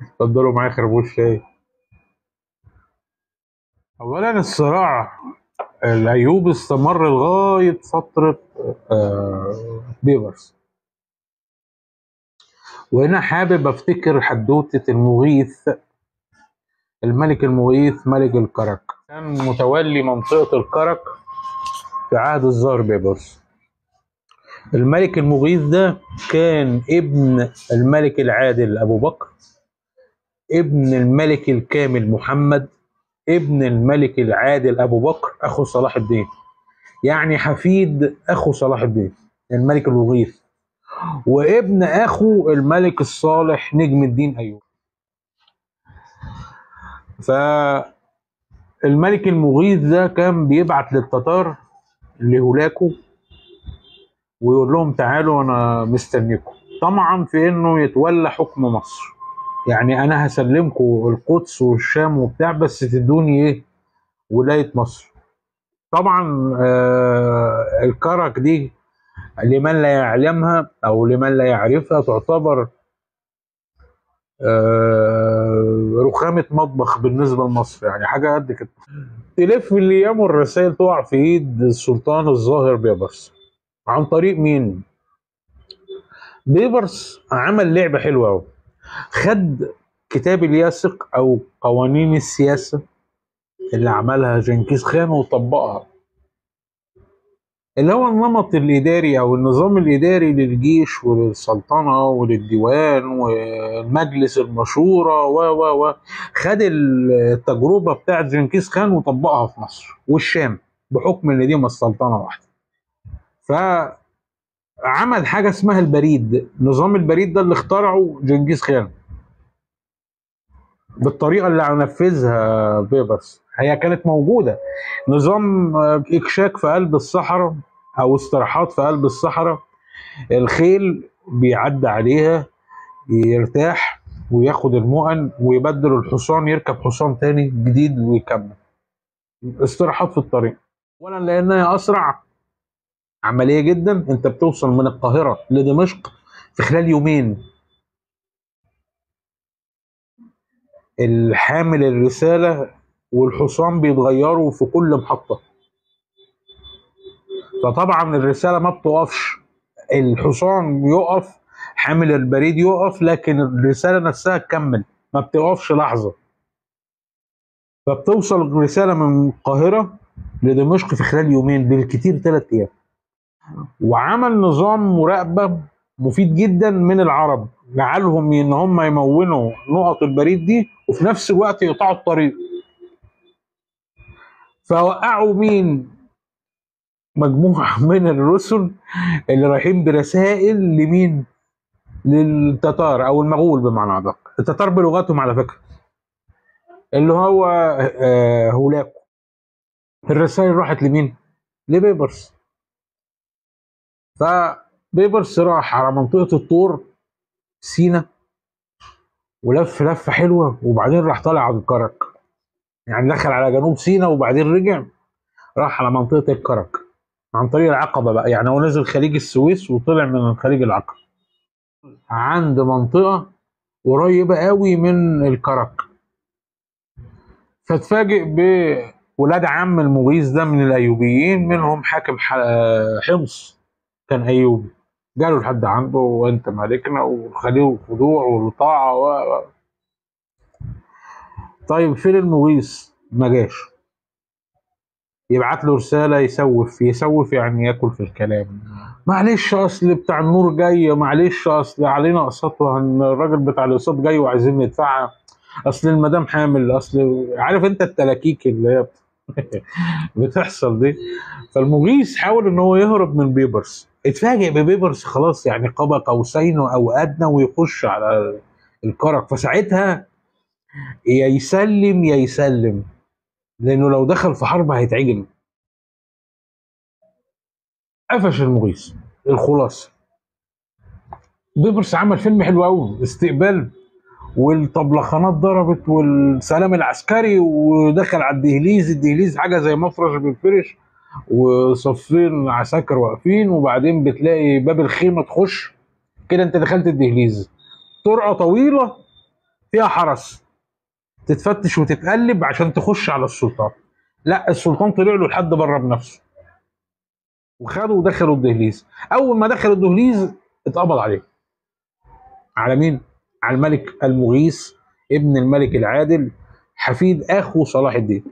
اتفضلوا معايا خربوش شاي. اولا الصراع الايوبي استمر لغايه فتره بيبرس. وهنا حابب افتكر حدوته المغيث، الملك المغيث ملك الكرك، كان متولي منطقه الكرك في عهد الزار بيبرس. الملك المغيث ده كان ابن الملك العادل ابو بكر، ابن الملك الكامل محمد، ابن الملك العادل ابو بكر اخو صلاح الدين، يعني حفيد اخو صلاح الدين الملك المغيث، وابن اخو الملك الصالح نجم الدين ايوب. فالملك المغيث ده كان بيبعت للتتار لهولاكو ويقول لهم تعالوا انا مستنيكم، طمعا في انه يتولى حكم مصر. يعني انا هسلمكم القدس والشام وبتاع، بس تدوني ايه؟ ولايه مصر. طبعا الكرك دي لمن لا يعلمها او لمن لا يعرفها تعتبر رخامة مطبخ بالنسبة لمصر، يعني حاجة قد كده. تلف الأيام والرسائل تقع في إيد السلطان الظاهر بيبرس. عن طريق مين؟ بيبرس عمل لعبة حلوة أوي. خد كتاب الياسق أو قوانين السياسة اللي عملها جنكيز خان وطبقها، اللي هو النمط الإداري أو النظام الإداري للجيش وللسلطنة وللديوان والمجلس المشورة و خد التجربة بتاعت جنكيز خان وطبقها في مصر والشام، بحكم إن دي مش سلطنة واحدة. فعمل حاجة اسمها البريد. نظام البريد ده اللي اخترعه جنكيز خان بالطريقة اللي هنفذها بيبرس. هي كانت موجودة، نظام إكشاك في قلب الصحراء أو استراحات في قلب الصحراء، الخيل بيعدي عليها يرتاح وياخد المؤن ويبدل الحصان، يركب حصان تاني جديد ويكمل استراحات في الطريق. اولا لانها اسرع عمليه جدا، انت بتوصل من القاهره لدمشق في خلال يومين. الحامل الرساله والحصان بيتغيروا في كل محطه، فطبعا الرساله ما بتقفش، الحصان يقف، حامل البريد يقف، لكن الرساله نفسها تكمل، ما بتقفش لحظه. فبتوصل الرساله من القاهره لدمشق في خلال يومين، بالكتير 3 ايام. وعمل نظام مراقبه مفيد جدا من العرب، جعلهم ان هم يمونوا نقط البريد دي وفي نفس الوقت يقطعوا الطريق. فوقعوا مين؟ مجموعه من الرسل اللي رايحين برسائل لمين؟ للتتار او المغول بمعنى ادق، التتار بلغتهم على فكره، اللي هو هولاكو. الرسائل راحت لمين؟ لبيبرس. فبيبرس راح على منطقه الطور سينا ولف لفه حلوه، وبعدين راح طالع على الكرك، يعني دخل على جنوب سينا وبعدين رجع راح على منطقه الكرك عن طريق العقبه بقى. يعني هو نزل خليج السويس وطلع من خليج العقبه عند منطقه قريبه قوي من الكرك. فاتفاجئ بولاد عم المغيث ده من الايوبيين، منهم حاكم حمص كان ايوبي، جاله لحد عنده وانت مالكنا وخليه الخضوع والطاعه طيب فين المغيث؟ ما جاش. يبعت له رساله يسوف يسوف، يعني ياكل في الكلام. معلش اصل بتاع النور جاي، معلش اصل علينا اقساط الراجل بتاع الاقساط جاي وعايزين ندفعها، اصل المدام حامل، اصل عارف انت التلاكيك اللي هي بتحصل دي. فالمغيث حاول ان هو يهرب من بيبرس، اتفاجئ ببيبرس خلاص يعني قاب قوسين او ادنى ويخش على الكرك. فساعتها يا يسلم يا يسلم، لانه لو دخل في حرب هيتعجن. قفش المغيث. الخلاصه بيبرس عمل فيلم حلو قوي، استقبال والطبلخانات ضربت والسلام العسكري، ودخل على الدهليز. الدهليز حاجه زي مفرش بيتفرش وصفين عساكر واقفين، وبعدين بتلاقي باب الخيمه تخش كده انت دخلت الدهليز. طرقه طويله فيها حرس، تتفتش وتتقلب عشان تخش على السلطان. لا، السلطان طلع له لحد بره بنفسه، وخده ودخله الدهليز. اول ما دخل الدهليز اتقبض عليه. على مين؟ على الملك المغيث ابن الملك العادل، حفيد اخو صلاح الدين.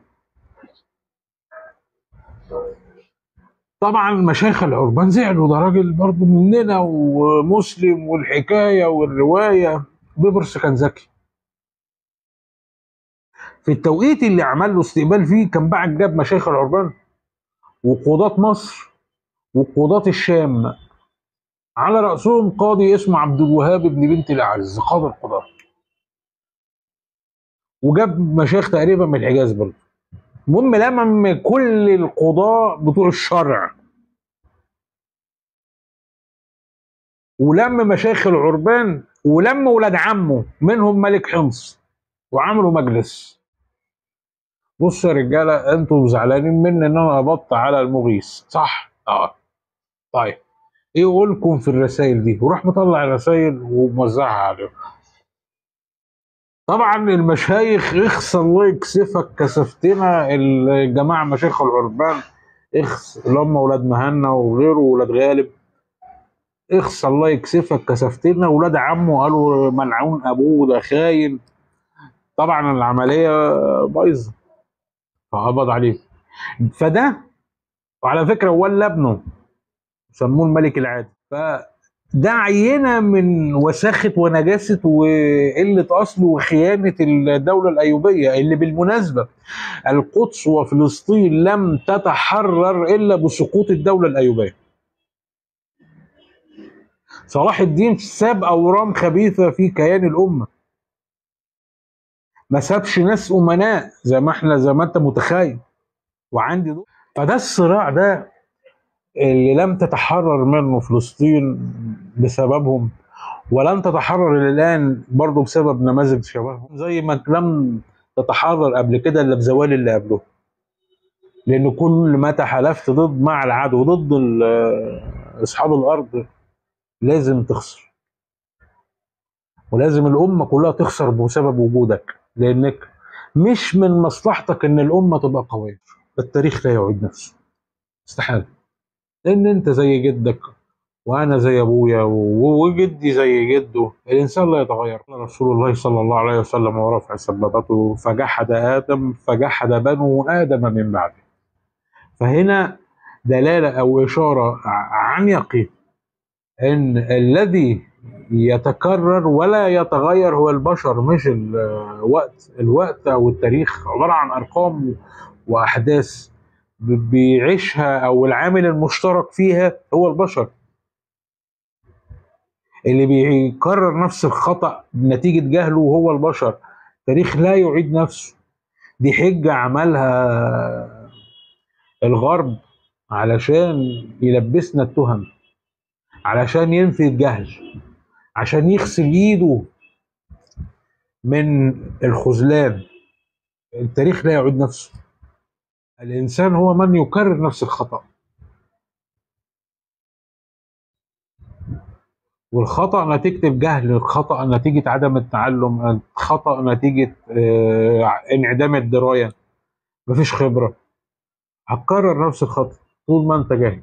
طبعا مشايخ العربان زعلوا، ده راجل برضه مننا ومسلم والحكايه والروايه. بيبرس كان ذكي. في التوقيت اللي عمل له استقبال فيه كان بعد جاب مشايخ العربان وقضاة مصر وقضاة الشام، على رأسهم قاضي اسمه عبد الوهاب بن بنت الأعز، قاضي القضاة. وجاب مشايخ تقريبا من الحجاز برضه. المهم لمم كل القضاة بتوع الشرع، ولم مشايخ العربان، ولم ولاد عمه منهم ملك حمص، وعملوا مجلس. بصوا يا رجاله، انتوا زعلانين مني ان انا قبضت على المغيث، صح؟ اه. طيب، ايه قولكم في الرسائل دي؟ وراح مطلع الرسائل وموزعها عليهم. طبعا المشايخ اخس الله يكسفك، كسفتنا الجماعه مشايخ العربان، اخس اللي هم ولاد مهنا وغيره ولاد غالب. اخس الله يكسفك، كسفتنا. ولاد عمه قالوا منعون ابوه، ده خاين. طبعا العمليه بايظه، فقبض عليه. فده، وعلى فكره ولا ابنه سموه الملك العادل. فده عينه من وساخه ونجاسه وقله اصل وخيانه الدوله الايوبيه، اللي بالمناسبه القدس وفلسطين لم تتحرر الا بسقوط الدوله الايوبيه. صلاح الدين ساب اورام خبيثه في كيان الامه، ما سابش ناس امناء زي ما انت متخيل. وعندي دول. فده الصراع ده اللي لم تتحرر منه فلسطين بسببهم، ولن تتحرر الان برضه بسبب نماذج شبههم، زي ما لم تتحرر قبل كده الا بزوال اللي قبله. لان كل ما تحالفت ضد مع العدو ضد اصحاب الارض لازم تخسر، ولازم الامه كلها تخسر بسبب وجودك، لانك مش من مصلحتك ان الامه تبقى قويه. التاريخ لا يعيد نفسه، استحاله. لان انت زي جدك، وانا زي ابويا، وجدي زي جده. الانسان لا يتغير. رسول الله صلى الله عليه وسلم ورفع سبابته فجحد ادم فجحد بنو ادم من بعده. فهنا دلاله او اشاره عن يقين ان الذي يتكرر ولا يتغير هو البشر، مش الوقت. الوقت او التاريخ عباره عن ارقام واحداث بيعيشها، او العامل المشترك فيها هو البشر. اللي بيكرر نفس الخطأ نتيجة جهله هو البشر. التاريخ لا يعيد نفسه. دي حجة عملها الغرب علشان يلبسنا التهم، علشان ينفي الجهل، عشان يغسل ايده من الخذلان. التاريخ لا يعيد نفسه. الإنسان هو من يكرر نفس الخطأ، والخطأ نتيجة الجهل، الخطأ نتيجة عدم التعلم، الخطأ نتيجة انعدام الدراية. مفيش خبرة، هتكرر نفس الخطأ طول ما انت جاهل.